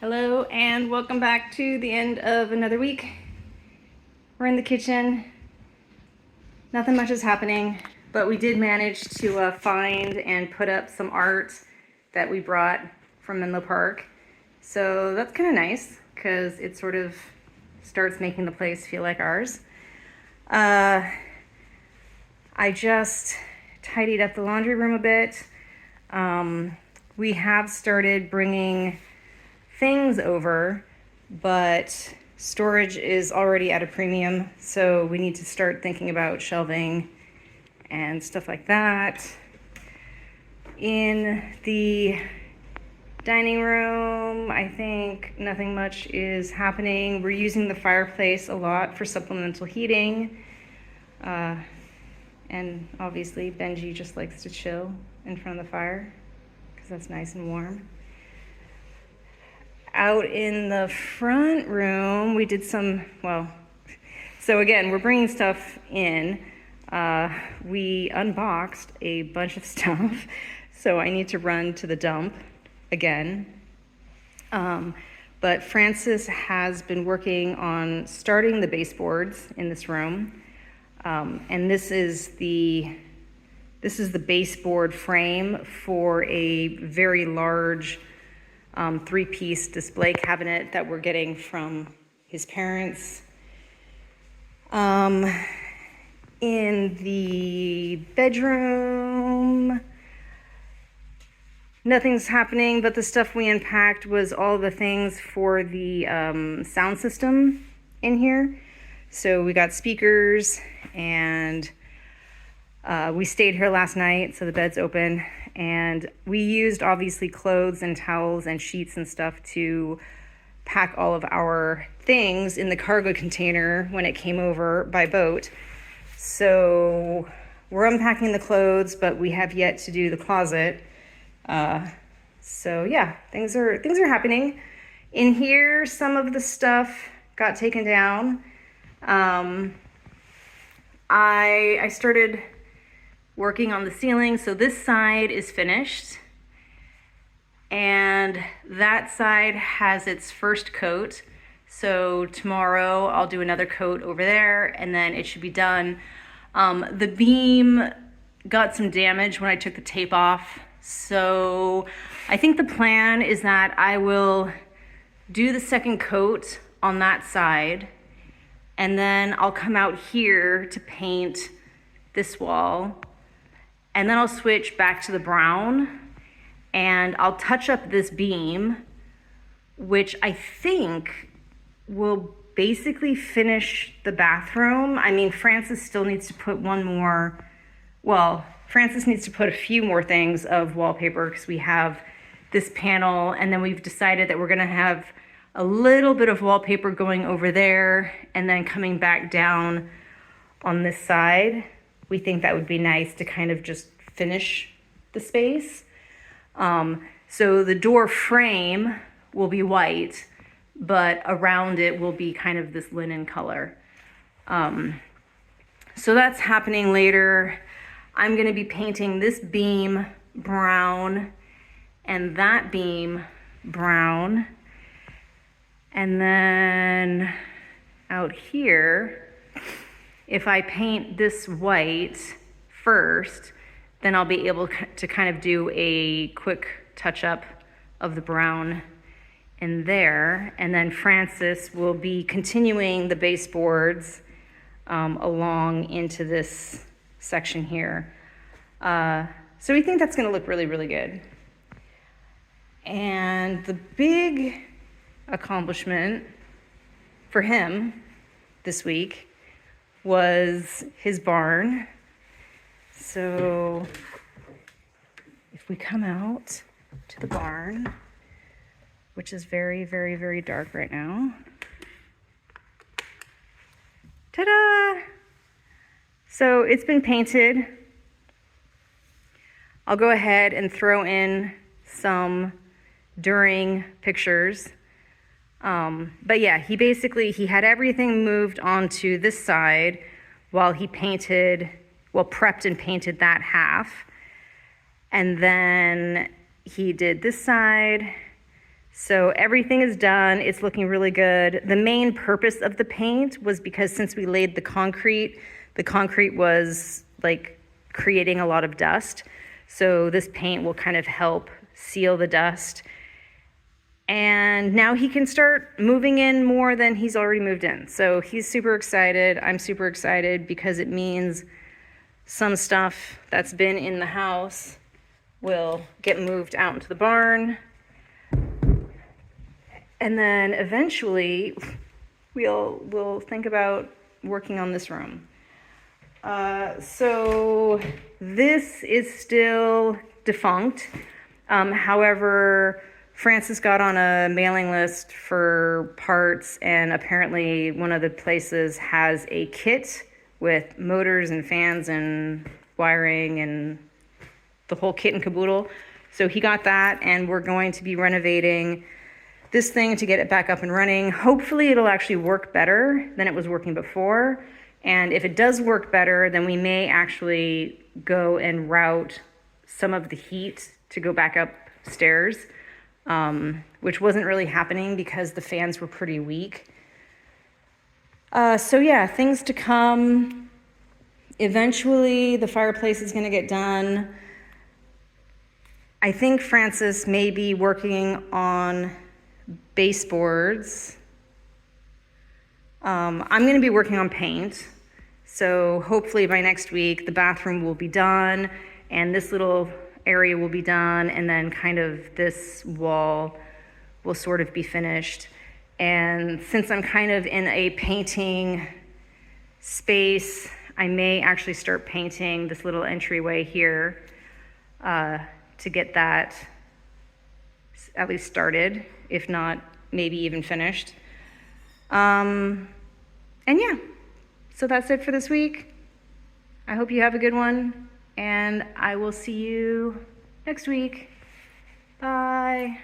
Hello and welcome back to the end of another week. We're in the kitchen. Nothing much is happening, but we did manage to find and put up some art that we brought from Menlo Park. So that's kind of nice because it sort of starts making the place feel like ours. I just tidied up the laundry room a bit. We have started bringing things over, but storage is already at a premium, so we need to start thinking about shelving and stuff like that. In the dining room, I think nothing much is happening. We're using the fireplace a lot for supplemental heating. And obviously Benji just likes to chill in front of the fire because that's nice and warm. Out in the front room, we did so again, we're bringing stuff in. We unboxed a bunch of stuff, so I need to run to the dump again. But Francis has been working on starting the baseboards in this room. And this is the baseboard frame for a very large three-piece display cabinet that we're getting from his parents. In the bedroom, nothing's happening, but the stuff we unpacked was all the things for the sound system in here. So we got speakers, and we stayed here last night, so the bed's open. And we used obviously clothes and towels and sheets and stuff to pack all of our things in the cargo container when it came over by boat. So we're unpacking the clothes, but we have yet to do the closet. So yeah, things are happening. In here, some of the stuff got taken down. I started working on the ceiling, so this side is finished, and that side has its first coat. So tomorrow I'll do another coat over there, and then it should be done. The beam got some damage when I took the tape off, so I think the plan is that I will do the second coat on that side, and then I'll come out here to paint this wall. And then I'll switch back to the brown, and I'll touch up this beam, which I think will basically finish the bathroom. I mean, Francis still needs to put Francis needs to put a few more things of wallpaper because we have this panel, and then we've decided that we're gonna have a little bit of wallpaper going over there and then coming back down on this side. We think that would be nice to kind of just finish the space. So the door frame will be white, but around it will be kind of this linen color. So that's happening later. I'm gonna be painting this beam brown and that beam brown. And then out here, if I paint this white first, then I'll be able to kind of do a quick touch up of the brown in there. And then Francis will be continuing the baseboards along into this section here. So we think that's gonna look really, really good. And the big accomplishment for him this week was his barn. So if we come out to the barn, which is very, very, very dark right now. Ta-da! So it's been painted. I'll go ahead and throw in some during pictures. But yeah, he had everything moved onto this side while he prepped and painted that half. And then he did this side, So everything is done. It's looking really good. The main purpose of the paint was because since we laid the concrete was like creating a lot of dust. So this paint will kind of help seal the dust. And now he can start moving in more than he's already moved in. So he's super excited. I'm super excited because it means some stuff that's been in the house will get moved out into the barn. And then eventually we'll think about working on this room. So this is still defunct. However, Francis got on a mailing list for parts, and apparently one of the places has a kit with motors and fans and wiring and the whole kit and caboodle. So he got that, and we're going to be renovating this thing to get it back up and running. Hopefully it'll actually work better than it was working before. And if it does work better, then we may actually go and route some of the heat to go back upstairs. Which wasn't really happening because the fans were pretty weak. So yeah, things to come. Eventually, the fireplace is going to get done. I think Francis may be working on baseboards. I'm going to be working on paint. So hopefully by next week, the bathroom will be done, and this little area will be done, and then kind of this wall will sort of be finished. And since I'm kind of in a painting space, I may actually start painting this little entryway here to get that at least started, if not maybe even finished. And yeah, so that's it for this week. I hope you have a good one, and I will see you next week. Bye.